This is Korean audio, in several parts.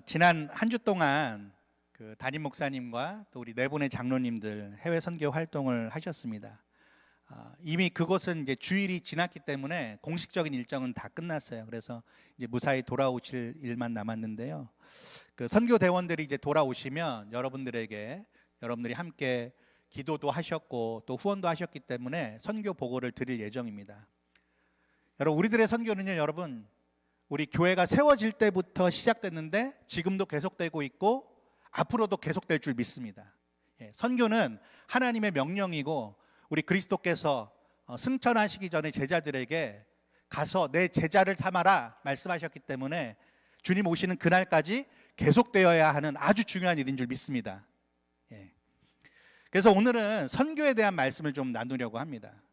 지난 한 주 동안 그 담임 목사님과 또 우리 네 분의 장로님들 해외 선교 활동을 하셨습니다. 이미 그곳은 이제 주일이 지났기 때문에 공식적인 일정은 다 끝났어요. 그래서 이제 무사히 돌아오실 일만 남았는데요. 그 선교 대원들이 이제 돌아오시면 여러분들이 함께 기도도 하셨고 또 후원도 하셨기 때문에 선교 보고를 드릴 예정입니다. 여러분, 우리들의 선교는요, 여러분, 우리 교회가 세워질 때부터 시작됐는데 지금도 계속되고 있고 앞으로도 계속될 줄 믿습니다. 선교는 하나님의 명령이고 우리 그리스도께서 승천하시기 전에 제자들에게 가서 내 제자를 삼아라 말씀하셨기 때문에 주님 오시는 그날까지 계속되어야 하는 아주 중요한 일인 줄 믿습니다. 그래서 오늘은 선교에 대한 말씀을 좀 나누려고 합니다.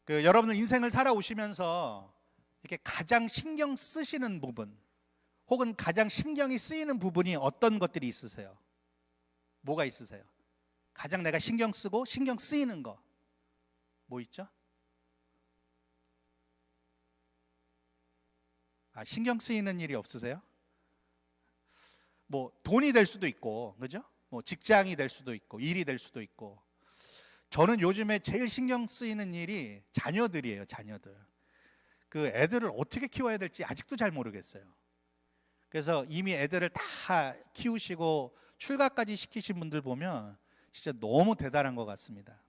여러분들 인생을 살아오시면서 이렇게 가장 신경 쓰시는 부분 혹은 가장 신경이 쓰이는 부분이 어떤 것들이 있으세요? 뭐가 있으세요? 가장 내가 신경 쓰고 신경 쓰이는 거 뭐 있죠? 신경 쓰이는 일이 없으세요? 뭐 돈이 될 수도 있고, 그죠? 뭐 직장이 될 수도 있고, 일이 될 수도 있고. 저는 요즘에 제일 신경 쓰이는 일이 자녀들이에요. 자녀들. 그 애들을 어떻게 키워야 될지 아직도 잘 모르겠어요. 그래서 이미 애들을 다 키우시고 출가까지 시키신 분들 보면 진짜 너무 대단한 것 같습니다.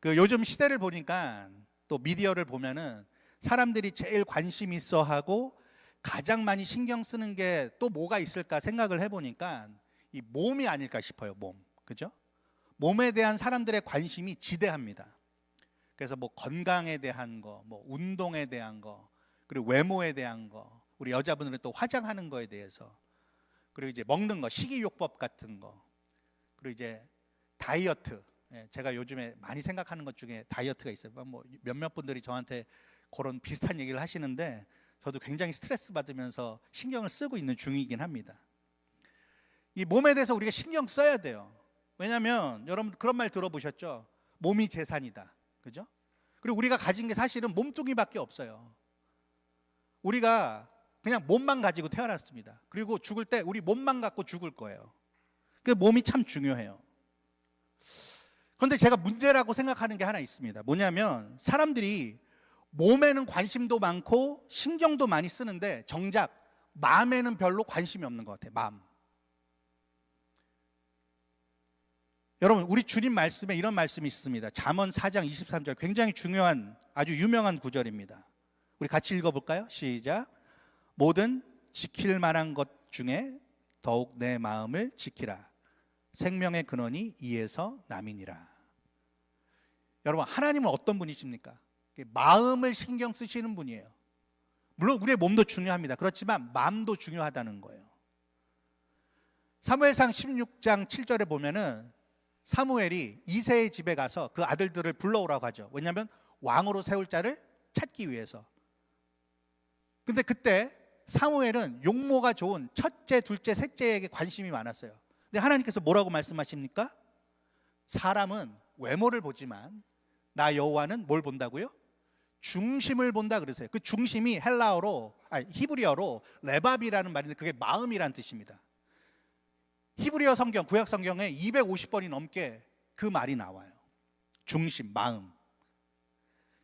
요즘 시대를 보니까 또 미디어를 보면은 사람들이 제일 관심 있어 하고 가장 많이 신경 쓰는 게 또 뭐가 있을까 생각을 해보니까 이 몸이 아닐까 싶어요. 몸. 그죠? 몸에 대한 사람들의 관심이 지대합니다. 그래서 뭐 건강에 대한 거, 뭐 운동에 대한 거, 그리고 외모에 대한 거, 우리 여자분들은 또 화장하는 거에 대해서, 그리고 이제 먹는 거, 식이요법 같은 거, 그리고 이제 다이어트. 제가 요즘에 많이 생각하는 것 중에 다이어트가 있어요. 뭐 몇몇 분들이 저한테 그런 비슷한 얘기를 하시는데 저도 굉장히 스트레스 받으면서 신경을 쓰고 있는 중이긴 합니다. 이 몸에 대해서 우리가 신경 써야 돼요. 왜냐하면 여러분 그런 말 들어보셨죠? 몸이 재산이다. 그죠? 그리고 우리가 가진 게 사실은 몸뚱이밖에 없어요. 우리가 그냥 몸만 가지고 태어났습니다. 그리고 죽을 때 우리 몸만 갖고 죽을 거예요. 그 몸이 참 중요해요. 그런데 제가 문제라고 생각하는 게 하나 있습니다. 뭐냐면 사람들이 몸에는 관심도 많고 신경도 많이 쓰는데 정작 마음에는 별로 관심이 없는 것 같아요. 마음. 여러분, 우리 주님 말씀에 이런 말씀이 있습니다. 잠언 4장 23절, 굉장히 중요한 아주 유명한 구절입니다. 우리 같이 읽어볼까요? 시작. 모든 지킬 만한 것 중에 더욱 내 마음을 지키라. 생명의 근원이 이에서 남이니라. 여러분, 하나님은 어떤 분이십니까? 마음을 신경 쓰시는 분이에요. 물론 우리의 몸도 중요합니다. 그렇지만 마음도 중요하다는 거예요. 사무엘상 16장 7절에 보면은 사무엘이 이새의 집에 가서 그 아들들을 불러오라고 하죠. 왜냐하면 왕으로 세울 자를 찾기 위해서. 근데 그때 사무엘은 용모가 좋은 첫째, 둘째, 셋째에게 관심이 많았어요. 근데 하나님께서 뭐라고 말씀하십니까? 사람은 외모를 보지만 나 여호와는 뭘 본다고요? 중심을 본다 그러세요. 그 중심이 히브리어로 레밥이라는 말인데 그게 마음이란 뜻입니다. 히브리어 성경, 구약 성경에 250번이 넘게 그 말이 나와요. 중심, 마음.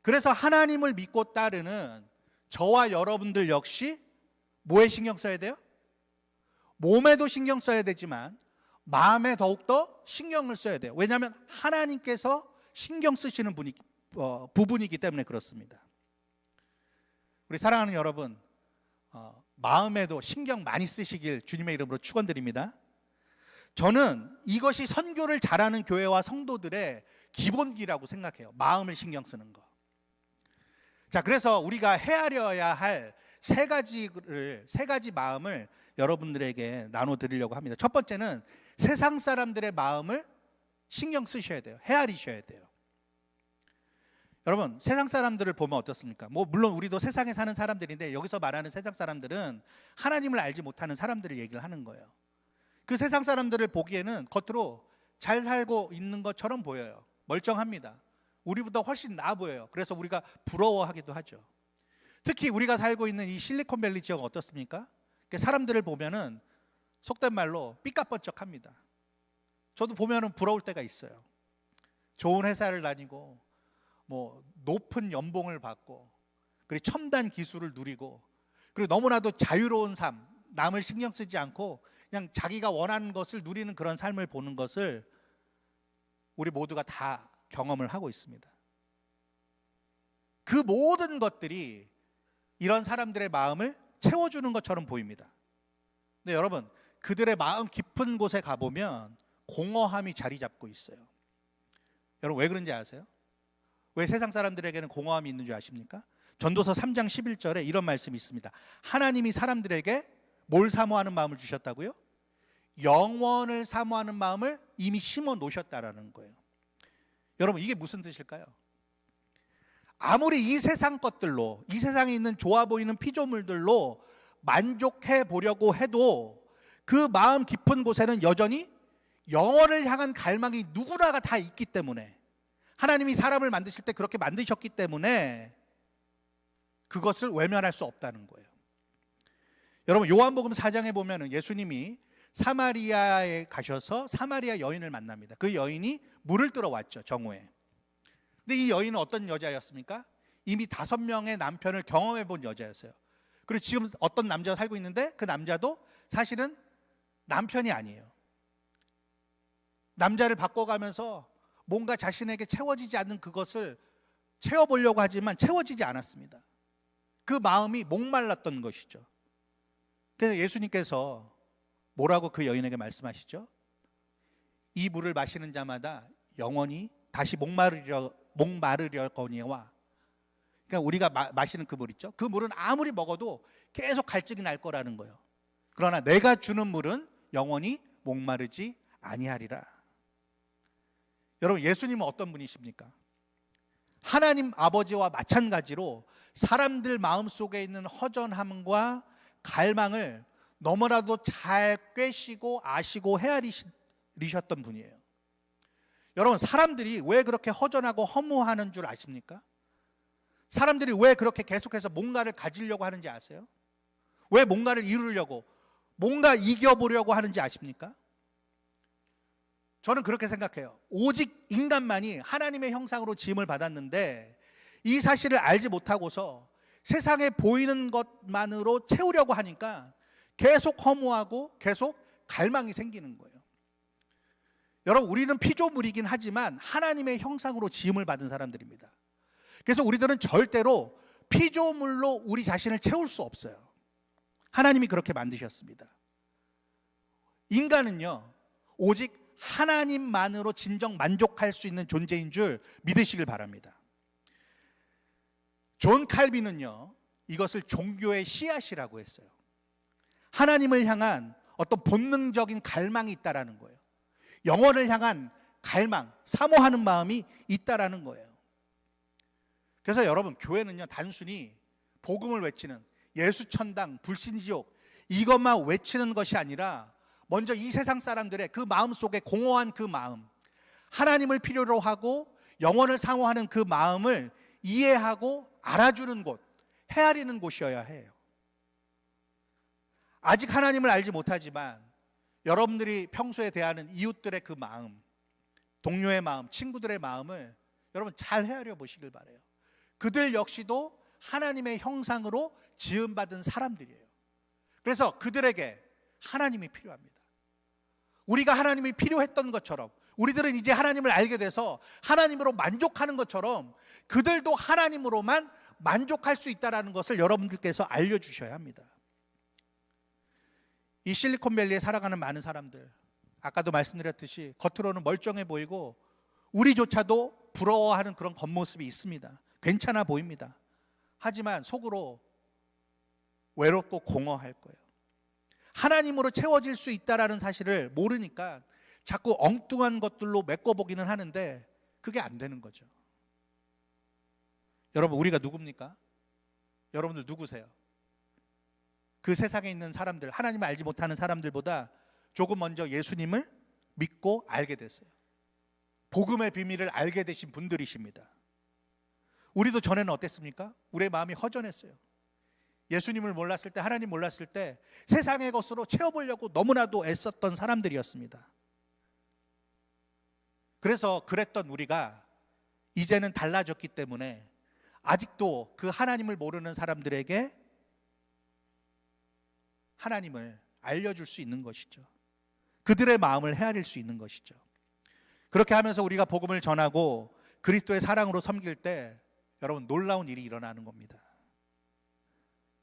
그래서 하나님을 믿고 따르는 저와 여러분들 역시 뭐에 신경 써야 돼요? 몸에도 신경 써야 되지만 마음에 더욱더 신경을 써야 돼요. 왜냐하면 하나님께서 신경 쓰시는 부분이기 때문에 그렇습니다. 우리 사랑하는 여러분, 마음에도 신경 많이 쓰시길 주님의 이름으로 축원드립니다. 저는 이것이 선교를 잘하는 교회와 성도들의 기본기라고 생각해요. 마음을 신경 쓰는 거. 자, 그래서 우리가 헤아려야 할 세 가지 마음을 여러분들에게 나눠드리려고 합니다. 첫 번째는 세상 사람들의 마음을 신경 쓰셔야 돼요. 헤아리셔야 돼요. 여러분, 세상 사람들을 보면 어떻습니까? 물론 우리도 세상에 사는 사람들인데 여기서 말하는 세상 사람들은 하나님을 알지 못하는 사람들을 얘기를 하는 거예요. 그 세상 사람들을 보기에는 겉으로 잘 살고 있는 것처럼 보여요. 멀쩡합니다. 우리보다 훨씬 나아 보여요. 그래서 우리가 부러워하기도 하죠. 특히 우리가 살고 있는 이 실리콘밸리 지역은 어떻습니까? 사람들을 보면은 속된 말로 삐까뻔쩍합니다. 저도 보면은 부러울 때가 있어요. 좋은 회사를 다니고 뭐 높은 연봉을 받고 그리고 첨단 기술을 누리고 그리고 너무나도 자유로운 삶, 남을 신경 쓰지 않고 그냥 자기가 원하는 것을 누리는 그런 삶을 보는 것을 우리 모두가 다 경험을 하고 있습니다. 그 모든 것들이 이런 사람들의 마음을 채워주는 것처럼 보입니다. 근데 여러분, 그들의 마음 깊은 곳에 가보면 공허함이 자리 잡고 있어요. 여러분, 왜 그런지 아세요? 왜 세상 사람들에게는 공허함이 있는 줄 아십니까? 전도서 3장 11절에 이런 말씀이 있습니다. 하나님이 사람들에게 뭘 사모하는 마음을 주셨다고요? 영원을 사모하는 마음을 이미 심어 놓으셨다라는 거예요. 여러분, 이게 무슨 뜻일까요? 아무리 이 세상 것들로, 이 세상에 있는 좋아 보이는 피조물들로 만족해 보려고 해도 그 마음 깊은 곳에는 여전히 영원을 향한 갈망이 누구나가 다 있기 때문에, 하나님이 사람을 만드실 때 그렇게 만드셨기 때문에 그것을 외면할 수 없다는 거예요. 여러분, 요한복음 4장에 보면 예수님이 사마리아에 가셔서 사마리아 여인을 만납니다. 그 여인이 물을 뜨러 왔죠, 정오에. 근데 이 여인은 어떤 여자였습니까? 이미 5명의 남편을 경험해 본 여자였어요. 그리고 지금 어떤 남자가 살고 있는데 그 남자도 사실은 남편이 아니에요. 남자를 바꿔가면서 뭔가 자신에게 채워지지 않는 그것을 채워보려고 하지만 채워지지 않았습니다. 그 마음이 목말랐던 것이죠. 그래서 예수님께서 뭐라고 그 여인에게 말씀하시죠? 이 물을 마시는 자마다 영원히 다시 목마르려거니와, 그러니까 우리가 마시는 그 물 있죠? 그 물은 아무리 먹어도 계속 갈증이 날 거라는 거예요. 그러나 내가 주는 물은 영원히 목마르지 아니하리라. 여러분, 예수님은 어떤 분이십니까? 하나님 아버지와 마찬가지로 사람들 마음속에 있는 허전함과 갈망을 너무나도 잘 꿰시고 아시고 헤아리셨던 분이에요. 여러분, 사람들이 왜 그렇게 허전하고 허무하는 줄 아십니까? 사람들이 왜 그렇게 계속해서 뭔가를 가지려고 하는지 아세요? 왜 뭔가를 이루려고, 뭔가 이겨보려고 하는지 아십니까? 저는 그렇게 생각해요. 오직 인간만이 하나님의 형상으로 지음을 받았는데 이 사실을 알지 못하고서 세상에 보이는 것만으로 채우려고 하니까 계속 허무하고 계속 갈망이 생기는 거예요. 여러분, 우리는 피조물이긴 하지만 하나님의 형상으로 지음을 받은 사람들입니다. 그래서 우리들은 절대로 피조물로 우리 자신을 채울 수 없어요. 하나님이 그렇게 만드셨습니다. 인간은요, 오직 하나님만으로 진정 만족할 수 있는 존재인 줄 믿으시길 바랍니다. 존 칼빈은요, 이것을 종교의 씨앗이라고 했어요. 하나님을 향한 어떤 본능적인 갈망이 있다라는 거예요. 영혼을 향한 갈망, 사모하는 마음이 있다라는 거예요. 그래서 여러분, 교회는요, 단순히 복음을 외치는, 예수 천당, 불신 지옥 이것만 외치는 것이 아니라 먼저 이 세상 사람들의 그 마음 속에 공허한 그 마음, 하나님을 필요로 하고 영혼을 사모하는 그 마음을 이해하고 알아주는 곳, 헤아리는 곳이어야 해요. 아직 하나님을 알지 못하지만 여러분들이 평소에 대하는 이웃들의 그 마음, 동료의 마음, 친구들의 마음을 여러분 잘 헤아려 보시길 바라요. 그들 역시도 하나님의 형상으로 지음받은 사람들이에요. 그래서 그들에게 하나님이 필요합니다. 우리가 하나님이 필요했던 것처럼, 우리들은 이제 하나님을 알게 돼서 하나님으로 만족하는 것처럼 그들도 하나님으로만 만족할 수 있다는 것을 여러분들께서 알려주셔야 합니다. 이 실리콘밸리에 살아가는 많은 사람들, 아까도 말씀드렸듯이 겉으로는 멀쩡해 보이고 우리조차도 부러워하는 그런 겉모습이 있습니다. 괜찮아 보입니다. 하지만 속으로 외롭고 공허할 거예요. 하나님으로 채워질 수 있다는 사실을 모르니까 자꾸 엉뚱한 것들로 메꿔보기는 하는데 그게 안 되는 거죠. 여러분, 우리가 누굽니까? 여러분들 누구세요? 그 세상에 있는 사람들, 하나님을 알지 못하는 사람들보다 조금 먼저 예수님을 믿고 알게 됐어요. 복음의 비밀을 알게 되신 분들이십니다. 우리도 전에는 어땠습니까? 우리의 마음이 허전했어요. 예수님을 몰랐을 때, 하나님 몰랐을 때 세상의 것으로 채워보려고 너무나도 애썼던 사람들이었습니다. 그래서 그랬던 우리가 이제는 달라졌기 때문에 아직도 그 하나님을 모르는 사람들에게 하나님을 알려줄 수 있는 것이죠. 그들의 마음을 헤아릴 수 있는 것이죠. 그렇게 하면서 우리가 복음을 전하고 그리스도의 사랑으로 섬길 때 여러분 놀라운 일이 일어나는 겁니다.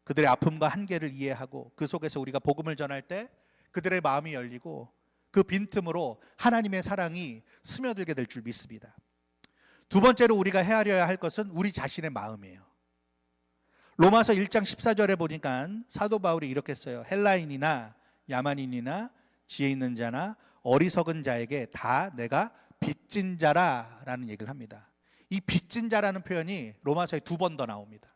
그들의 아픔과 한계를 이해하고 그 속에서 우리가 복음을 전할 때 그들의 마음이 열리고 그 빈틈으로 하나님의 사랑이 스며들게 될 줄 믿습니다. 두 번째로 우리가 헤아려야 할 것은 우리 자신의 마음이에요. 로마서 1장 14절에 보니까 사도 바울이 이렇게 써요. 헬라인이나 야만인이나 지혜 있는 자나 어리석은 자에게 다 내가 빚진 자라라는 얘기를 합니다. 이 빚진 자라는 표현이 로마서에 2번 더 나옵니다.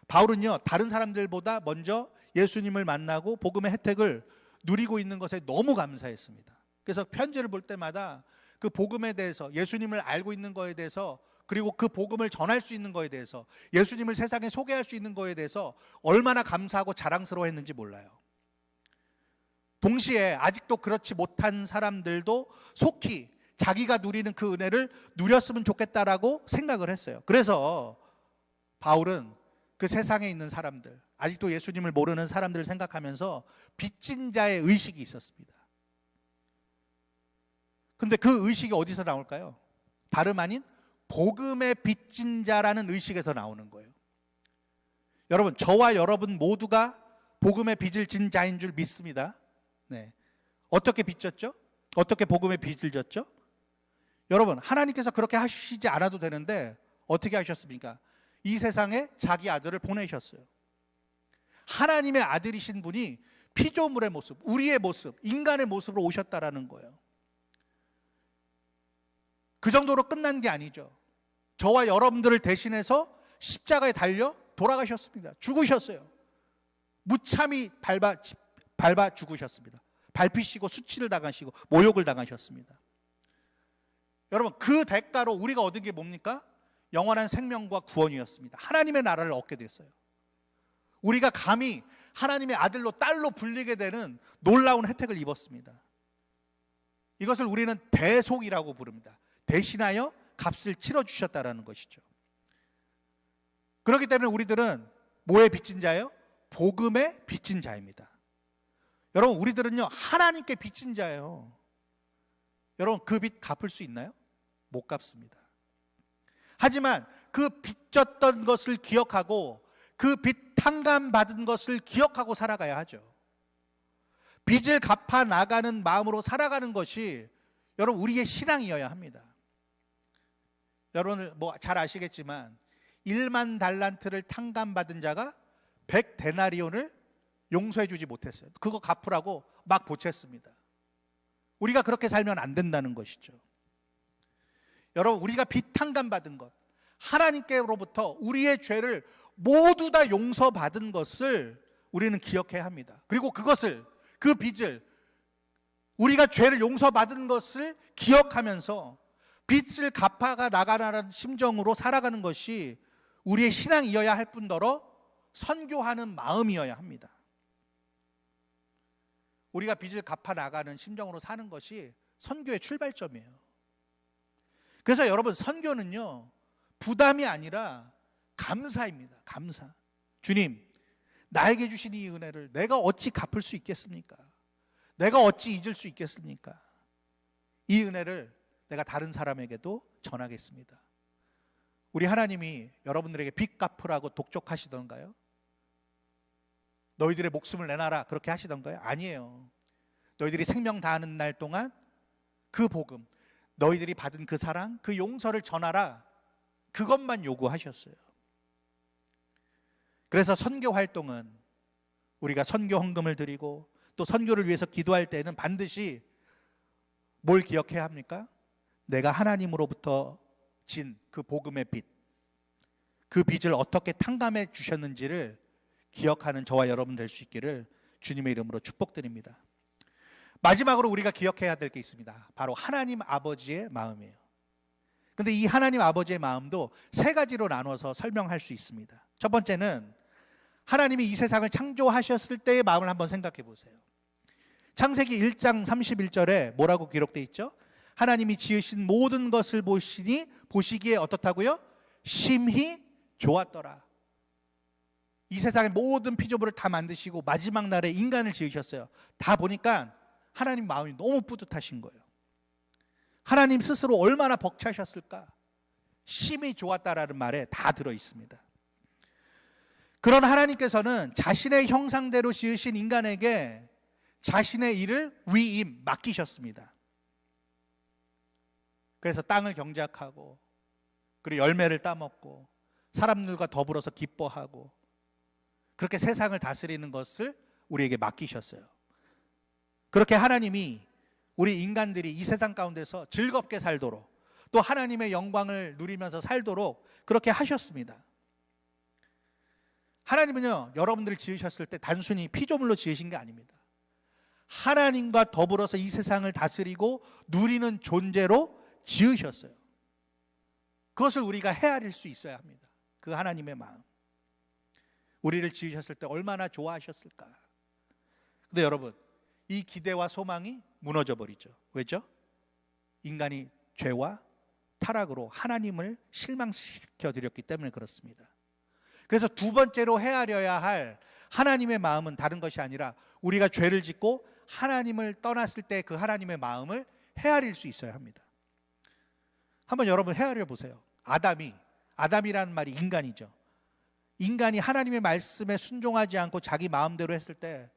바울은요, 다른 사람들보다 먼저 예수님을 만나고 복음의 혜택을 누리고 있는 것에 너무 감사했습니다. 그래서 편지를 볼 때마다 그 복음에 대해서, 예수님을 알고 있는 거에 대해서, 그리고 그 복음을 전할 수 있는 거에 대해서, 예수님을 세상에 소개할 수 있는 거에 대해서 얼마나 감사하고 자랑스러워했는지 몰라요. 동시에 아직도 그렇지 못한 사람들도 속히 자기가 누리는 그 은혜를 누렸으면 좋겠다라고 생각을 했어요. 그래서 바울은 그 세상에 있는 사람들, 아직도 예수님을 모르는 사람들을 생각하면서 빚진 자의 의식이 있었습니다. 근데 그 의식이 어디서 나올까요? 다름 아닌 복음의 빚진 자라는 의식에서 나오는 거예요. 여러분, 저와 여러분 모두가 복음의 빚을 진 자인 줄 믿습니다. 네. 어떻게 빚졌죠? 어떻게 복음의 빚을 졌죠? 여러분, 하나님께서 그렇게 하시지 않아도 되는데 어떻게 하셨습니까? 이 세상에 자기 아들을 보내셨어요. 하나님의 아들이신 분이 피조물의 모습, 우리의 모습, 인간의 모습으로 오셨다라는 거예요. 그 정도로 끝난 게 아니죠. 저와 여러분들을 대신해서 십자가에 달려 돌아가셨습니다. 죽으셨어요. 무참히 밟아 죽으셨습니다. 밟히시고 수치를 당하시고 모욕을 당하셨습니다. 여러분, 그 대가로 우리가 얻은 게 뭡니까? 영원한 생명과 구원이었습니다. 하나님의 나라를 얻게 됐어요. 우리가 감히 하나님의 아들로 딸로 불리게 되는 놀라운 혜택을 입었습니다. 이것을 우리는 대속이라고 부릅니다. 대신하여 값을 치러주셨다라는 것이죠. 그렇기 때문에 우리들은 뭐에 빚진 자예요? 복음에 빚진 자입니다. 여러분, 우리들은요 하나님께 빚진 자예요. 여러분, 그 빚 갚을 수 있나요? 못 갚습니다. 하지만 그 빚졌던 것을 기억하고 그 빚 탕감받은 것을 기억하고 살아가야 하죠. 빚을 갚아 나가는 마음으로 살아가는 것이 여러분 우리의 신앙이어야 합니다. 여러분 뭐 잘 아시겠지만 1만 달란트를 탕감받은 자가 100데나리온을 용서해 주지 못했어요. 그거 갚으라고 막 보챘습니다. 우리가 그렇게 살면 안 된다는 것이죠. 여러분, 우리가 빚 탕감받은 것, 하나님께로부터 우리의 죄를 모두 다 용서받은 것을 우리는 기억해야 합니다. 그리고 그것을, 그 빚을, 우리가 죄를 용서받은 것을 기억하면서 빚을 갚아가 나가라는 심정으로 살아가는 것이 우리의 신앙이어야 할 뿐더러 선교하는 마음이어야 합니다. 우리가 빚을 갚아 나가는 심정으로 사는 것이 선교의 출발점이에요. 그래서 여러분, 선교는요 부담이 아니라 감사입니다. 감사. 주님, 나에게 주신 이 은혜를 내가 어찌 갚을 수 있겠습니까? 내가 어찌 잊을 수 있겠습니까? 이 은혜를 내가 다른 사람에게도 전하겠습니다. 우리 하나님이 여러분들에게 빚 갚으라고 독촉하시던가요? 너희들의 목숨을 내놔라 그렇게 하시던가요? 아니에요. 너희들이 생명 다하는 날 동안 그 복음, 너희들이 받은 그 사랑, 그 용서를 전하라, 그것만 요구하셨어요. 그래서 선교 활동은 우리가 선교 헌금을 드리고 또 선교를 위해서 기도할 때는 반드시 뭘 기억해야 합니까? 내가 하나님으로부터 진 그 복음의 빚, 그 빚을 어떻게 탕감해 주셨는지를 기억하는 저와 여러분 될 수 있기를 주님의 이름으로 축복드립니다. 마지막으로 우리가 기억해야 될 게 있습니다. 바로 하나님 아버지의 마음이에요. 근데 이 하나님 아버지의 마음도 세 가지로 나눠서 설명할 수 있습니다. 첫 번째는 하나님이 이 세상을 창조하셨을 때의 마음을 한번 생각해 보세요. 창세기 1장 31절에 뭐라고 기록되어 있죠? 하나님이 지으신 모든 것을 보시기에 어떻다고요? 심히 좋았더라. 이 세상의 모든 피조물을 다 만드시고 마지막 날에 인간을 지으셨어요. 다 보니까 하나님 마음이 너무 뿌듯하신 거예요. 하나님 스스로 얼마나 벅차셨을까? 심히 좋았다라는 말에 다 들어 있습니다. 그런 하나님께서는 자신의 형상대로 지으신 인간에게 자신의 일을 위임, 맡기셨습니다. 그래서 땅을 경작하고 그리고 열매를 따먹고 사람들과 더불어서 기뻐하고 그렇게 세상을 다스리는 것을 우리에게 맡기셨어요. 그렇게 하나님이 우리 인간들이 이 세상 가운데서 즐겁게 살도록 또 하나님의 영광을 누리면서 살도록 그렇게 하셨습니다. 하나님은요, 여러분들을 지으셨을 때 단순히 피조물로 지으신 게 아닙니다. 하나님과 더불어서 이 세상을 다스리고 누리는 존재로 지으셨어요. 그것을 우리가 헤아릴 수 있어야 합니다. 그 하나님의 마음. 우리를 지으셨을 때 얼마나 좋아하셨을까. 근데 여러분, 이 기대와 소망이 무너져 버리죠. 왜죠? 인간이 죄와 타락으로 하나님을 실망시켜 드렸기 때문에 그렇습니다. 그래서 두 번째로 헤아려야 할 하나님의 마음은 다른 것이 아니라 우리가 죄를 짓고 하나님을 떠났을 때 그 하나님의 마음을 헤아릴 수 있어야 합니다. 한번 여러분 헤아려 보세요. 아담이라는 말이 인간이죠. 인간이 하나님의 말씀에 순종하지 않고 자기 마음대로 했을 때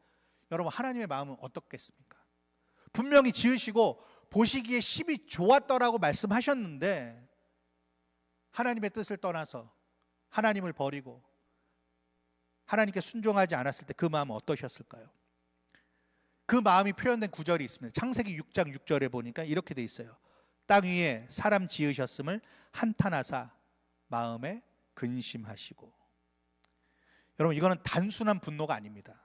여러분 하나님의 마음은 어떻겠습니까? 분명히 지으시고 보시기에 심히 좋았더라고 말씀하셨는데 하나님의 뜻을 떠나서 하나님을 버리고 하나님께 순종하지 않았을 때 그 마음은 어떠셨을까요? 그 마음이 표현된 구절이 있습니다. 창세기 6장 6절에 보니까 이렇게 돼 있어요. 땅 위에 사람 지으셨음을 한탄하사 마음에 근심하시고. 여러분, 이거는 단순한 분노가 아닙니다.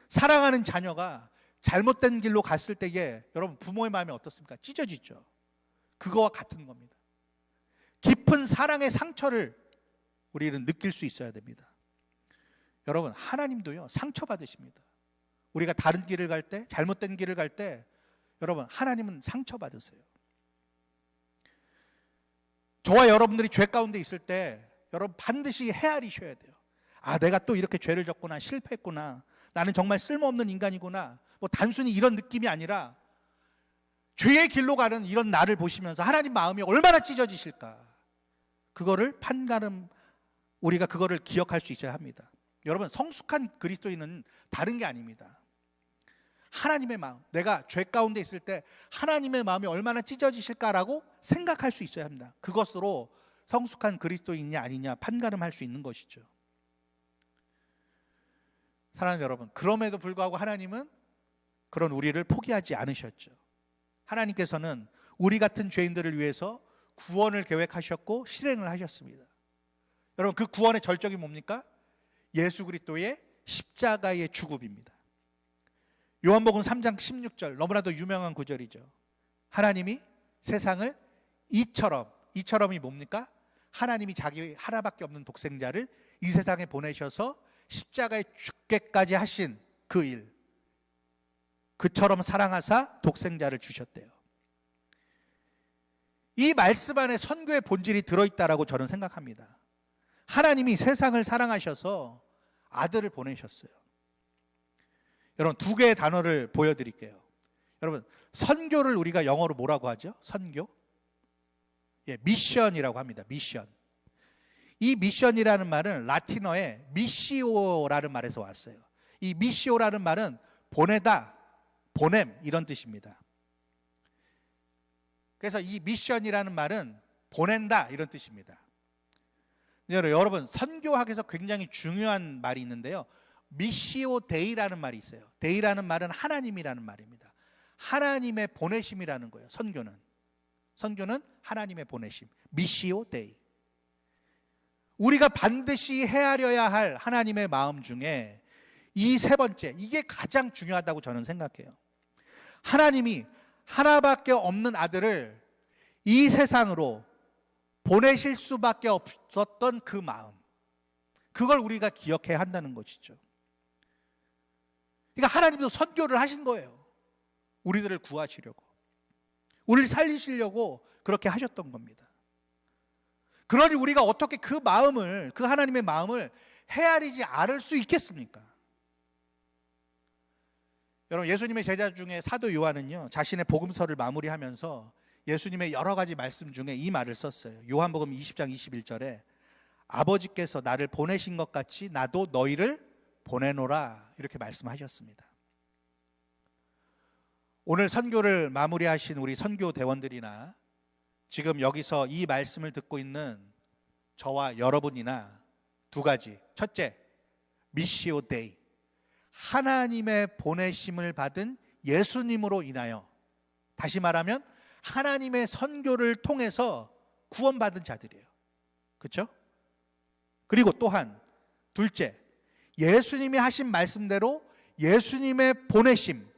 사랑하는 자녀가 잘못된 길로 갔을 때에 여러분 부모의 마음이 어떻습니까? 찢어지죠. 그거와 같은 겁니다. 깊은 사랑의 상처를 우리는 느낄 수 있어야 됩니다. 여러분, 하나님도요 상처받으십니다. 우리가 다른 길을 갈 때, 잘못된 길을 갈 때 여러분 하나님은 상처받으세요. 저와 여러분들이 죄 가운데 있을 때 여러분 반드시 헤아리셔야 돼요. 아, 내가 또 이렇게 죄를 졌구나, 실패했구나, 나는 정말 쓸모없는 인간이구나, 뭐 단순히 이런 느낌이 아니라 죄의 길로 가는 이런 나를 보시면서 하나님 마음이 얼마나 찢어지실까, 그거를 우리가 그거를 기억할 수 있어야 합니다. 여러분, 성숙한 그리스도인은 다른 게 아닙니다. 하나님의 마음, 내가 죄 가운데 있을 때 하나님의 마음이 얼마나 찢어지실까라고 생각할 수 있어야 합니다. 그것으로 성숙한 그리스도인이냐 아니냐 판가름할 수 있는 것이죠. 사랑하는 여러분, 그럼에도 불구하고 하나님은 그런 우리를 포기하지 않으셨죠. 하나님께서는 우리 같은 죄인들을 위해서 구원을 계획하셨고 실행을 하셨습니다. 여러분, 그 구원의 절정이 뭡니까? 예수 그리스도의 십자가의 죽음입니다. 요한복음 3장 16절, 너무나도 유명한 구절이죠. 하나님이 세상을 이처럼이 뭡니까? 하나님이 자기 하나밖에 없는 독생자를 이 세상에 보내셔서 십자가에 죽게까지 하신 그 일, 그처럼 사랑하사 독생자를 주셨대요. 이 말씀 안에 선교의 본질이 들어있다라고 저는 생각합니다. 하나님이 세상을 사랑하셔서 아들을 보내셨어요. 여러분, 두 개의 단어를 보여드릴게요. 여러분, 선교를 우리가 영어로 뭐라고 하죠? 선교? 미션이라고 합니다. 미션. 이 미션이라는 말은 라틴어의 미시오라는 말에서 왔어요. 이 미시오라는 말은 보내다, 보냄 이런 뜻입니다. 그래서 이 미션이라는 말은 보낸다 이런 뜻입니다. 여러분, 선교학에서 굉장히 중요한 말이 있는데요, 미시오 데이라는 말이 있어요. 데이라는 말은 하나님이라는 말입니다. 하나님의 보내심이라는 거예요. 선교는 하나님의 보내심, 미시오 데이. 우리가 반드시 헤아려야 할 하나님의 마음 중에 이 세 번째, 이게 가장 중요하다고 저는 생각해요. 하나님이 하나밖에 없는 아들을 이 세상으로 보내실 수밖에 없었던 그 마음, 그걸 우리가 기억해야 한다는 것이죠. 그러니까 하나님도 선교를 하신 거예요. 우리들을 구하시려고, 우리를 살리시려고 그렇게 하셨던 겁니다. 그러니 우리가 어떻게 그 마음을, 그 하나님의 마음을 헤아리지 않을 수 있겠습니까? 여러분, 예수님의 제자 중에 사도 요한은요, 자신의 복음서를 마무리하면서 예수님의 여러 가지 말씀 중에 이 말을 썼어요. 요한복음 20장 21절에 아버지께서 나를 보내신 것 같이 나도 너희를 보내노라, 이렇게 말씀하셨습니다. 오늘 선교를 마무리하신 우리 선교 대원들이나 지금 여기서 이 말씀을 듣고 있는 저와 여러분이나 두 가지. 첫째, 미시오 데이, 하나님의 보내심을 받은 예수님으로 인하여, 다시 말하면 하나님의 선교를 통해서 구원받은 자들이에요. 그렇죠? 그리고 또한 둘째, 예수님이 하신 말씀대로 예수님의 보내심,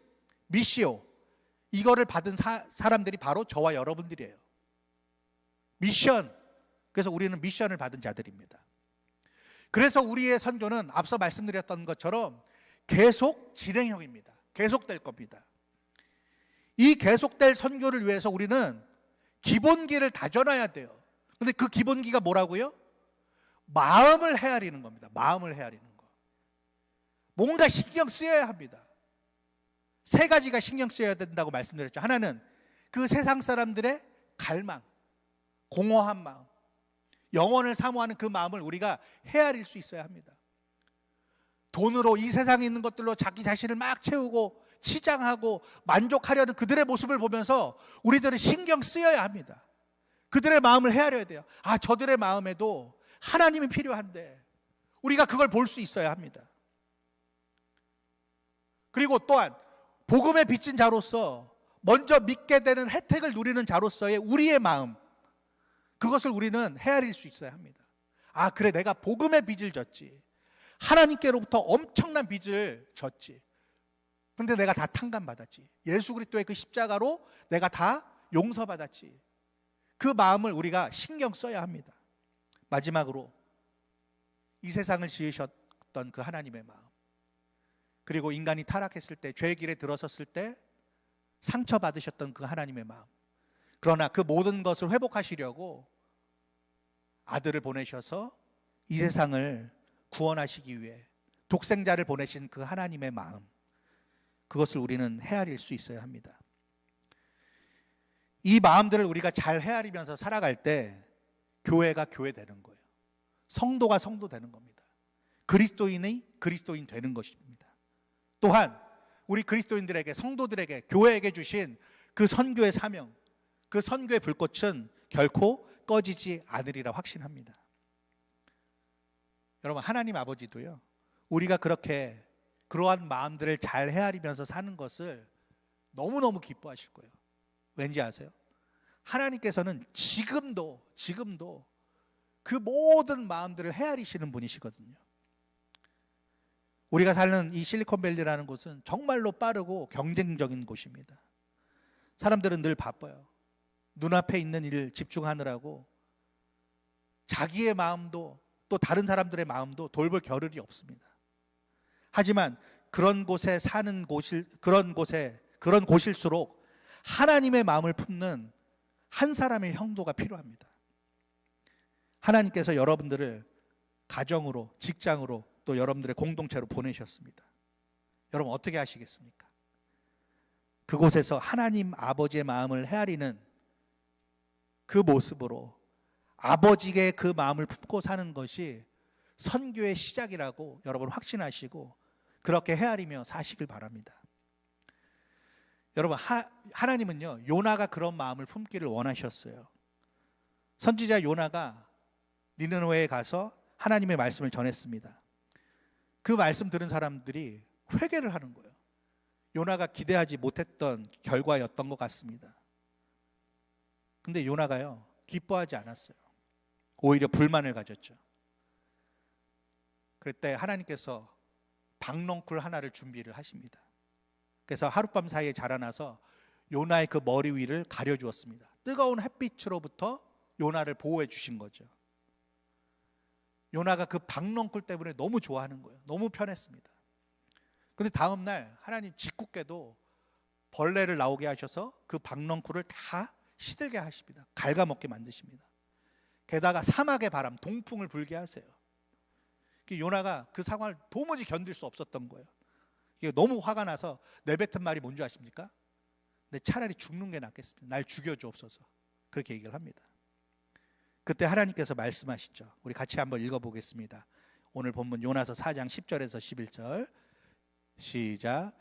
미시오, 이거를 받은 사람들이 바로 저와 여러분들이에요. 미션. 그래서 우리는 미션을 받은 자들입니다. 그래서 우리의 선교는 앞서 말씀드렸던 것처럼 계속 진행형입니다. 계속될 겁니다. 이 계속될 선교를 위해서 우리는 기본기를 다져놔야 돼요. 근데 그 기본기가 뭐라고요? 마음을 헤아리는 겁니다. 마음을 헤아리는 거. 뭔가 신경 쓰여야 합니다. 세 가지가 신경 쓰여야 된다고 말씀드렸죠. 하나는 그 세상 사람들의 갈망, 공허한 마음, 영혼을 사모하는 그 마음을 우리가 헤아릴 수 있어야 합니다. 돈으로, 이 세상에 있는 것들로 자기 자신을 막 채우고 치장하고 만족하려는 그들의 모습을 보면서 우리들은 신경 쓰여야 합니다. 그들의 마음을 헤아려야 돼요. 아, 저들의 마음에도 하나님이 필요한데 우리가 그걸 볼 수 있어야 합니다. 그리고 또한 복음에 비친 자로서 먼저 믿게 되는 혜택을 누리는 자로서의 우리의 마음, 그것을 우리는 헤아릴 수 있어야 합니다. 아, 그래, 내가 복음의 빚을 졌지, 하나님께로부터 엄청난 빚을 졌지, 근데 내가 다 탕감받았지, 예수 그리스도의 그 십자가로 내가 다 용서받았지, 그 마음을 우리가 신경 써야 합니다. 마지막으로 이 세상을 지으셨던 그 하나님의 마음, 그리고 인간이 타락했을 때, 죄의 길에 들어섰을 때 상처받으셨던 그 하나님의 마음, 그러나 그 모든 것을 회복하시려고 아들을 보내셔서 이 세상을 구원하시기 위해 독생자를 보내신 그 하나님의 마음, 그것을 우리는 헤아릴 수 있어야 합니다. 이 마음들을 우리가 잘 헤아리면서 살아갈 때 교회가 교회 되는 거예요. 성도가 성도 되는 겁니다. 그리스도인이 그리스도인 되는 것입니다. 또한 우리 그리스도인들에게, 성도들에게, 교회에게 주신 그 선교의 사명, 그 선교의 불꽃은 결코 꺼지지 않으리라 확신합니다. 여러분, 하나님 아버지도요, 우리가 그렇게 그러한 마음들을 잘 헤아리면서 사는 것을 너무너무 기뻐하실 거예요. 왠지 아세요? 하나님께서는 지금도 그 모든 마음들을 헤아리시는 분이시거든요. 우리가 사는 이 실리콘밸리라는 곳은 정말로 빠르고 경쟁적인 곳입니다. 사람들은 늘 바빠요. 눈앞에 있는 일을 집중하느라고 자기의 마음도 또 다른 사람들의 마음도 돌볼 겨를이 없습니다. 하지만 그런 곳에 사는 그런 곳일수록 하나님의 마음을 품는 한 사람의 형도가 필요합니다. 하나님께서 여러분들을 가정으로, 직장으로, 또 여러분들의 공동체로 보내셨습니다. 여러분, 어떻게 하시겠습니까? 그곳에서 하나님 아버지의 마음을 헤아리는 그 모습으로 아버지의 그 마음을 품고 사는 것이 선교의 시작이라고 여러분 확신하시고 그렇게 헤아리며 사시길 바랍니다. 여러분, 하나님은요, 요나가 그런 마음을 품기를 원하셨어요. 선지자 요나가 니느웨에 가서 하나님의 말씀을 전했습니다. 그 말씀 들은 사람들이 회개를 하는 거예요. 요나가 기대하지 못했던 결과였던 것 같습니다. 근데 요나가요, 기뻐하지 않았어요. 오히려 불만을 가졌죠. 그때 하나님께서 박넝쿨 하나를 준비를 하십니다. 그래서 하룻밤 사이에 자라나서 요나의 그 머리 위를 가려주었습니다. 뜨거운 햇빛으로부터 요나를 보호해 주신 거죠. 요나가 그 박넝쿨 때문에 너무 좋아하는 거예요. 너무 편했습니다. 근데 다음 날 하나님 짓궂게도 벌레를 나오게 하셔서 그 박넝쿨을 다 시들게 하십니다. 갉아먹게 만드십니다. 게다가 사막의 바람, 동풍을 불게 하세요. 요나가 그 상황을 도무지 견딜 수 없었던 거예요. 이게 너무 화가 나서 내뱉은 말이 뭔지 아십니까? 내 차라리 죽는 게 낫겠습니다. 날 죽여주옵소서. 그렇게 얘기를 합니다. 그때 하나님께서 말씀하시죠. 우리 같이 한번 읽어보겠습니다. 오늘 본문 요나서 4장 10절에서 11절 시작.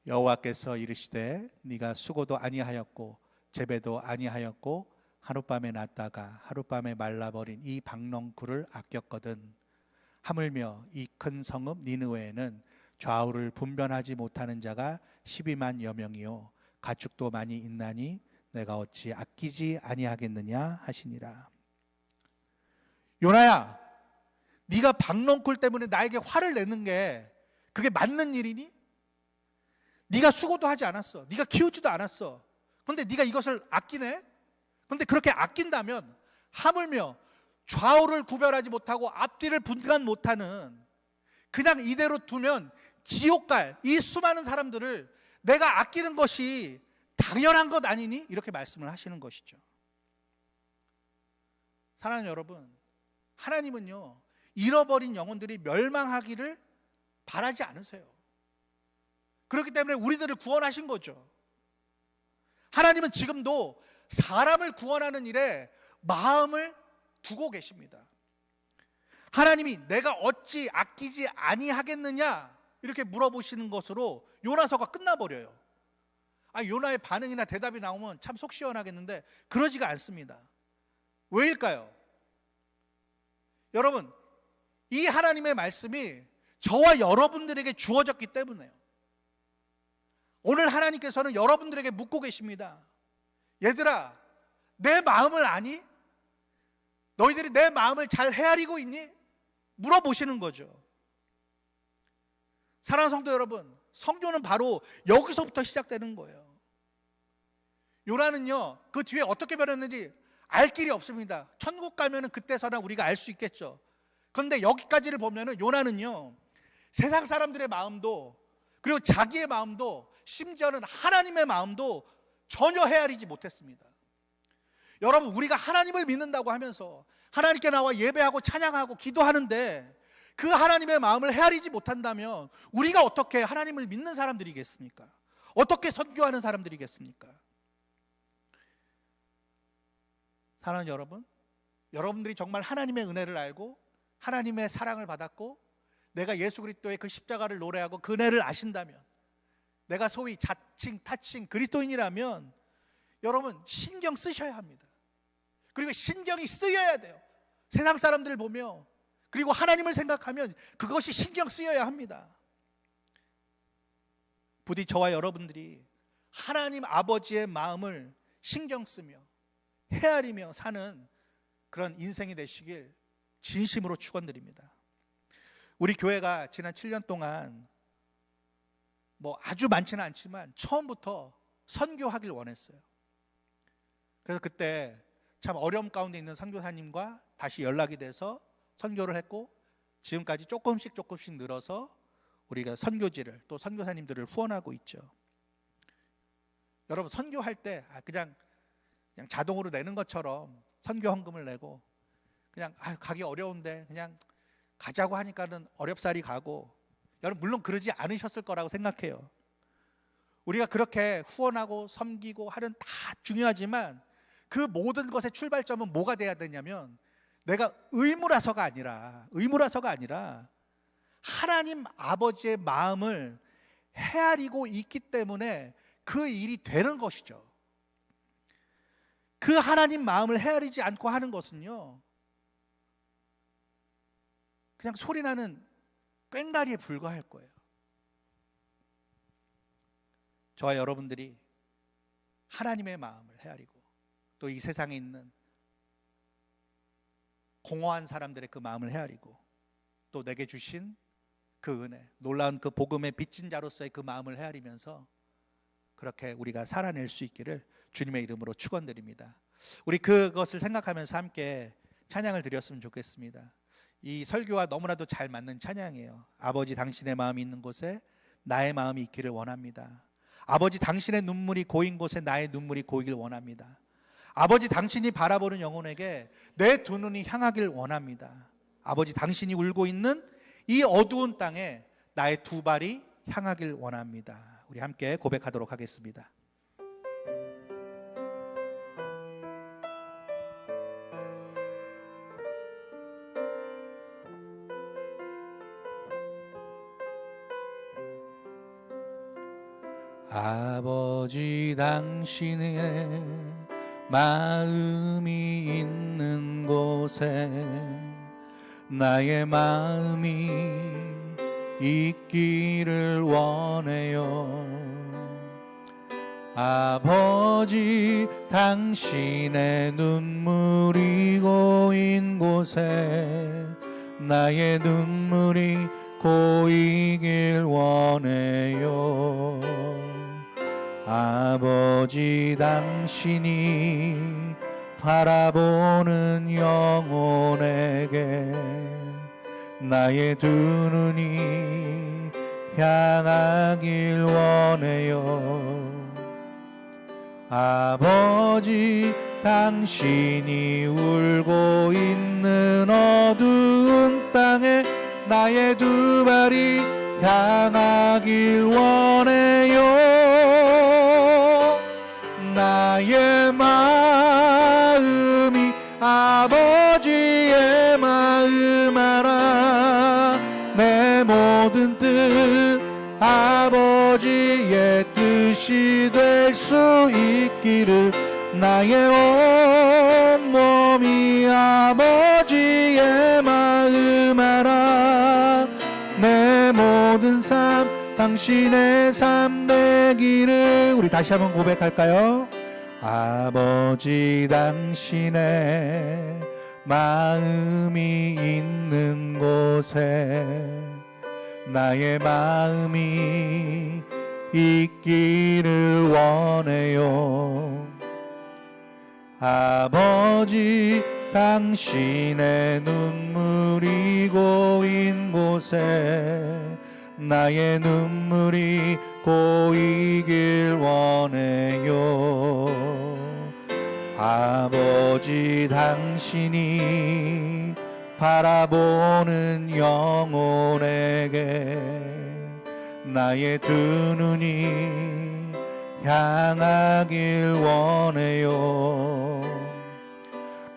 여호와께서 이르시되 네가 수고도 아니하였고 재배도 아니하였고 하룻밤에 났다가 하룻밤에 말라버린 이 박넝쿨을 아꼈거든. 하물며 이 큰 성읍 니느웨에는 좌우를 분변하지 못하는 자가 12만 여명이요 가축도 많이 있나니 내가 어찌 아끼지 아니하겠느냐 하시니라. 요나야, 네가 박넝쿨 때문에 나에게 화를 내는 게 그게 맞는 일이니? 네가 수고도 하지 않았어. 네가 키우지도 않았어. 그런데 네가 이것을 아끼네? 그런데 그렇게 아낀다면 하물며 좌우를 구별하지 못하고 앞뒤를 분간 못하는, 그냥 이대로 두면 지옥 갈 이 수많은 사람들을 내가 아끼는 것이 당연한 것 아니니? 이렇게 말씀을 하시는 것이죠. 사랑하는 여러분, 하나님은요 잃어버린 영혼들이 멸망하기를 바라지 않으세요. 그렇기 때문에 우리들을 구원하신 거죠. 하나님은 지금도 사람을 구원하는 일에 마음을 두고 계십니다. 하나님이 내가 어찌 아끼지 아니하겠느냐 이렇게 물어보시는 것으로 요나서가 끝나버려요. 요나의 반응이나 대답이 나오면 참 속 시원하겠는데 그러지가 않습니다. 왜일까요? 여러분, 이 하나님의 말씀이 저와 여러분들에게 주어졌기 때문에요. 오늘 하나님께서는 여러분들에게 묻고 계십니다. 얘들아, 내 마음을 아니? 너희들이 내 마음을 잘 헤아리고 있니? 물어보시는 거죠. 사랑하는 성도 여러분, 성교는 바로 여기서부터 시작되는 거예요. 요나는요 그 뒤에 어떻게 변했는지 알 길이 없습니다. 천국 가면은 그때서나 우리가 알 수 있겠죠. 그런데 여기까지를 보면은 요나는요 세상 사람들의 마음도, 그리고 자기의 마음도, 심지어는 하나님의 마음도 전혀 헤아리지 못했습니다. 여러분, 우리가 하나님을 믿는다고 하면서 하나님께 나와 예배하고 찬양하고 기도하는데 그 하나님의 마음을 헤아리지 못한다면 우리가 어떻게 하나님을 믿는 사람들이겠습니까? 어떻게 선교하는 사람들이겠습니까? 사랑하는 여러분, 여러분들이 정말 하나님의 은혜를 알고 하나님의 사랑을 받았고 내가 예수 그리스도의 그 십자가를 노래하고 그 은혜를 아신다면, 내가 소위 자칭 타칭 그리스도인이라면 여러분 신경 쓰셔야 합니다. 그리고 신경이 쓰여야 돼요. 세상 사람들을 보며, 그리고 하나님을 생각하면 그것이 신경 쓰여야 합니다. 부디 저와 여러분들이 하나님 아버지의 마음을 신경 쓰며 헤아리며 사는 그런 인생이 되시길 진심으로 축원드립니다. 우리 교회가 지난 7년 동안 아주 많지는 않지만 처음부터 선교하길 원했어요. 그래서 그때 참 어려움 가운데 있는 선교사님과 다시 연락이 돼서 선교를 했고, 지금까지 조금씩 늘어서 우리가 선교지를, 또 선교사님들을 후원하고 있죠. 여러분, 선교할 때 그냥 자동으로 내는 것처럼 선교 헌금을 내고 그냥 가기 어려운데 그냥 가자고 하니까는 어렵사리 가고, 여러분 물론 그러지 않으셨을 거라고 생각해요. 우리가 그렇게 후원하고 섬기고 하는 다 중요하지만 그 모든 것의 출발점은 뭐가 돼야 되냐면, 내가 의무라서가 아니라 하나님 아버지의 마음을 헤아리고 있기 때문에 그 일이 되는 것이죠. 그 하나님 마음을 헤아리지 않고 하는 것은요 그냥 소리나는 꽹과리에 불과할 거예요. 저와 여러분들이 하나님의 마음을 헤아리고 또 이 세상에 있는 공허한 사람들의 그 마음을 헤아리고 또 내게 주신 그 은혜, 놀라운 그 복음의 빚진 자로서의 그 마음을 헤아리면서 그렇게 우리가 살아낼 수 있기를 주님의 이름으로 축원드립니다. 우리 그것을 생각하면서 함께 찬양을 드렸으면 좋겠습니다. 이 설교와 너무나도 잘 맞는 찬양이에요. 아버지 당신의 마음이 있는 곳에 나의 마음이 있기를 원합니다. 아버지 당신의 눈물이 고인 곳에 나의 눈물이 고이길 원합니다. 아버지 당신이 바라보는 영혼에게 내 두 눈이 향하길 원합니다. 아버지 당신이 울고 있는 이 어두운 땅에 나의 두 발이 향하길 원합니다. 우리 함께 고백하도록 하겠습니다. 아버지 당신의 마음이 있는 곳에 나의 마음이 있기를 원해요. 아버지 당신의 눈물이 고인 곳에 나의 눈물이 고이길 원해요. 아버지 당신이 바라보는 영혼에게 나의 두 눈이 향하길 원해요. 아버지 당신이 울고 있는 어두운 땅에 나의 두 발이 향하길 원해요. 나의 마음이 아버지의 마음 알아. 내 모든 뜻 아버지의 뜻이 될 수 있기를 나의 온몸이 아버지의 마음 알아. 내 모든 삶 당신의 삶 되기를. 우리 다시 한번 고백할까요? 아버지 당신의 마음이 있는 곳에 나의 마음이 있기를 원해요. 아버지 당신의 눈물이 고인 곳에 나의 눈물이 고이길 원해요. 아버지 당신이 바라보는 영혼에게 나의 두 눈이 향하길 원해요.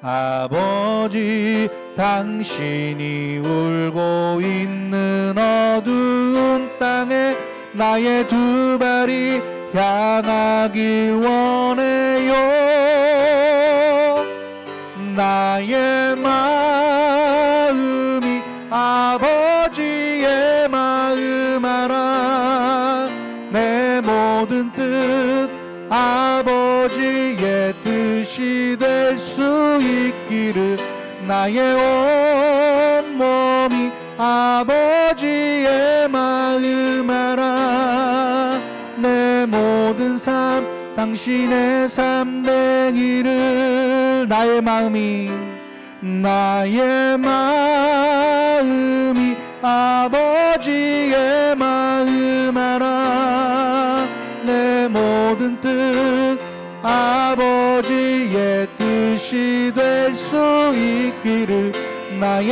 아버지 당신이 울고 있는 어두운 땅에 나의 두 발이 향하길 원해요. 나의 마음이 아버지의 마음 알아. 내 모든 뜻 아버지의 뜻이 될 수 있기를 나의 온몸이 아버지의 마음 알아. 내 모든 삶 당신의 삶 되기를. 나의 마음이 아버지의 마음 알아. 내 모든 뜻 아버지의 뜻이 될 수 있기를 나의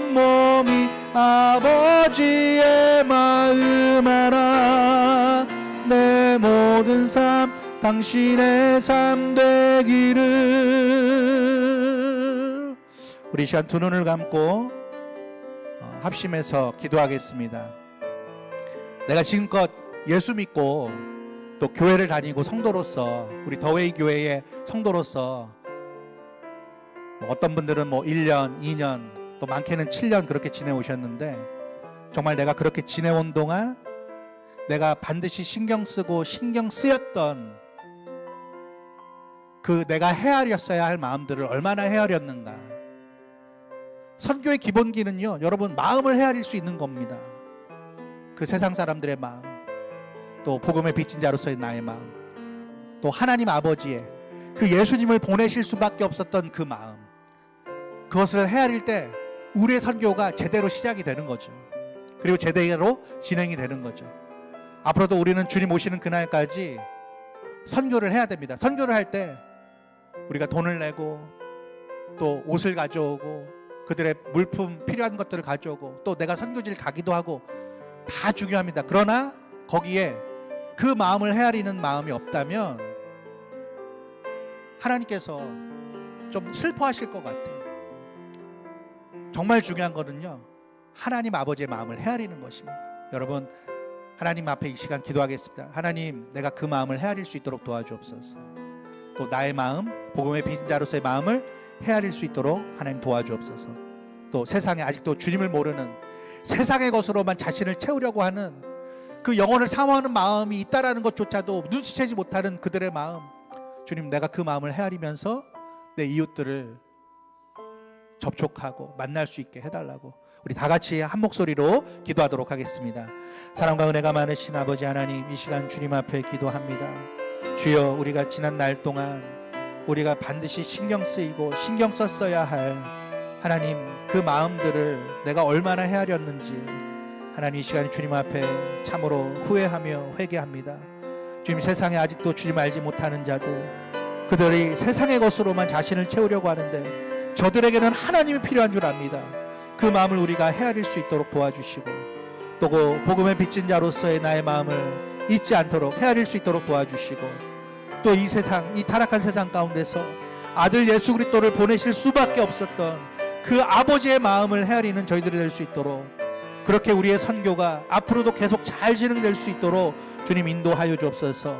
온몸이 아버지의 마음 알아. 내 모든 삶 당신의 삶 되기를. 우리 시간 두 눈을 감고 합심해서 기도하겠습니다. 내가 지금껏 예수 믿고 또 교회를 다니고 성도로서, 우리 더웨이 교회의 성도로서 어떤 분들은 1년, 2년, 또 많게는 7년 그렇게 지내오셨는데, 정말 내가 그렇게 지내온 동안 내가 반드시 신경 쓰고 신경 쓰였던 그 내가 헤아렸어야 할 마음들을 얼마나 헤아렸는가. 선교의 기본기는요, 여러분, 마음을 헤아릴 수 있는 겁니다. 그 세상 사람들의 마음, 또 복음의 빚진 자로서의 나의 마음, 또 하나님 아버지의 그 예수님을 보내실 수밖에 없었던 그 마음, 그것을 헤아릴 때 우리의 선교가 제대로 시작이 되는 거죠. 그리고 제대로 진행이 되는 거죠. 앞으로도 우리는 주님 오시는 그날까지 선교를 해야 됩니다. 선교를 할 때 우리가 돈을 내고 또 옷을 가져오고 그들의 물품 필요한 것들을 가져오고 또 내가 선교지를 가기도 하고 다 중요합니다. 그러나 거기에 그 마음을 헤아리는 마음이 없다면 하나님께서 좀 슬퍼하실 것 같아요. 정말 중요한 거는요, 하나님 아버지의 마음을 헤아리는 것입니다. 여러분, 하나님 앞에 이 시간 기도하겠습니다. 하나님, 내가 그 마음을 헤아릴 수 있도록 도와주옵소서. 또 나의 마음, 복음의 빚진 자로서의 마음을 헤아릴 수 있도록 하나님 도와주옵소서. 또 세상에 아직도 주님을 모르는 세상의 것으로만 자신을 채우려고 하는 그 영혼을 사모하는 마음이 있다라는 것조차도 눈치채지 못하는 그들의 마음, 주님, 내가 그 마음을 헤아리면서 내 이웃들을 접촉하고 만날 수 있게 해달라고 우리 다 같이 한 목소리로 기도하도록 하겠습니다. 사랑과 은혜가 많으신 아버지 하나님, 이 시간 주님 앞에 기도합니다. 주여, 우리가 지난 날 동안 우리가 반드시 신경 쓰이고 신경 썼어야 할 하나님 그 마음들을 내가 얼마나 헤아렸는지 하나님 이 시간에 주님 앞에 참으로 후회하며 회개합니다. 주님, 세상에 아직도 주님 알지 못하는 자들, 그들이 세상의 것으로만 자신을 채우려고 하는데 저들에게는 하나님이 필요한 줄 압니다. 그 마음을 우리가 헤아릴 수 있도록 도와주시고 또 그 복음의 빚진 자로서의 나의 마음을 잊지 않도록 헤아릴 수 있도록 도와주시고 또 이 세상, 이 타락한 세상 가운데서 아들 예수 그리스도를 보내실 수밖에 없었던 그 아버지의 마음을 헤아리는 저희들이 될 수 있도록, 그렇게 우리의 선교가 앞으로도 계속 잘 진행될 수 있도록 주님 인도하여 주옵소서.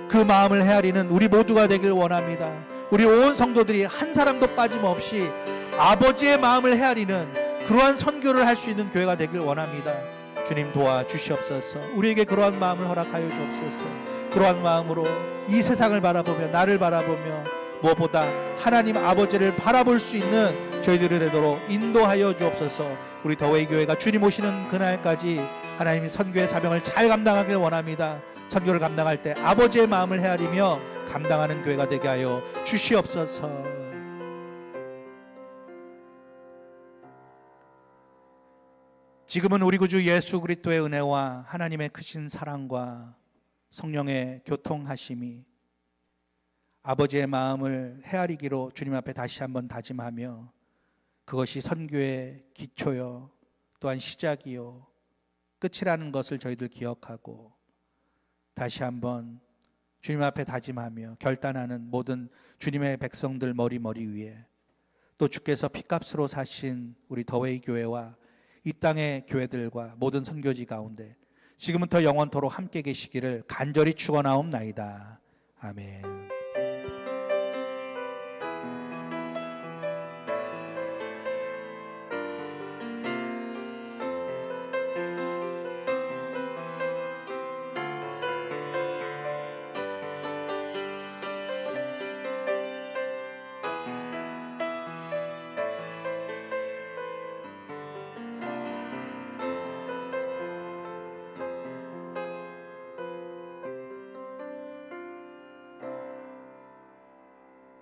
그 마음을 헤아리는 우리 모두가 되길 원합니다. 우리 온 성도들이 한 사람도 빠짐없이 아버지의 마음을 헤아리는 그러한 선교를 할 수 있는 교회가 되길 원합니다. 주님 도와주시옵소서. 우리에게 그러한 마음을 허락하여 주옵소서. 그러한 마음으로 이 세상을 바라보며 나를 바라보며 무엇보다 하나님 아버지를 바라볼 수 있는 저희들이 되도록 인도하여 주옵소서. 우리 더웨이 교회가 주님 오시는 그날까지 하나님이 선교의 사명을 잘 감당하길 원합니다. 선교를 감당할 때 아버지의 마음을 헤아리며 감당하는 교회가 되게 하여 주시옵소서. 지금은 우리 구주 예수 그리스도의 은혜와 하나님의 크신 사랑과 성령의 교통하심이 아버지의 마음을 헤아리기로 주님 앞에 다시 한번 다짐하며, 그것이 선교의 기초요 또한 시작이요 끝이라는 것을 저희들 기억하고 다시 한번 주님 앞에 다짐하며 결단하는 모든 주님의 백성들 머리 위에 또 주께서 핏값으로 사신 우리 더웨이 교회와 이 땅의 교회들과 모든 선교지 가운데 지금부터 영원토록 함께 계시기를 간절히 축원하옵나이다. 아멘.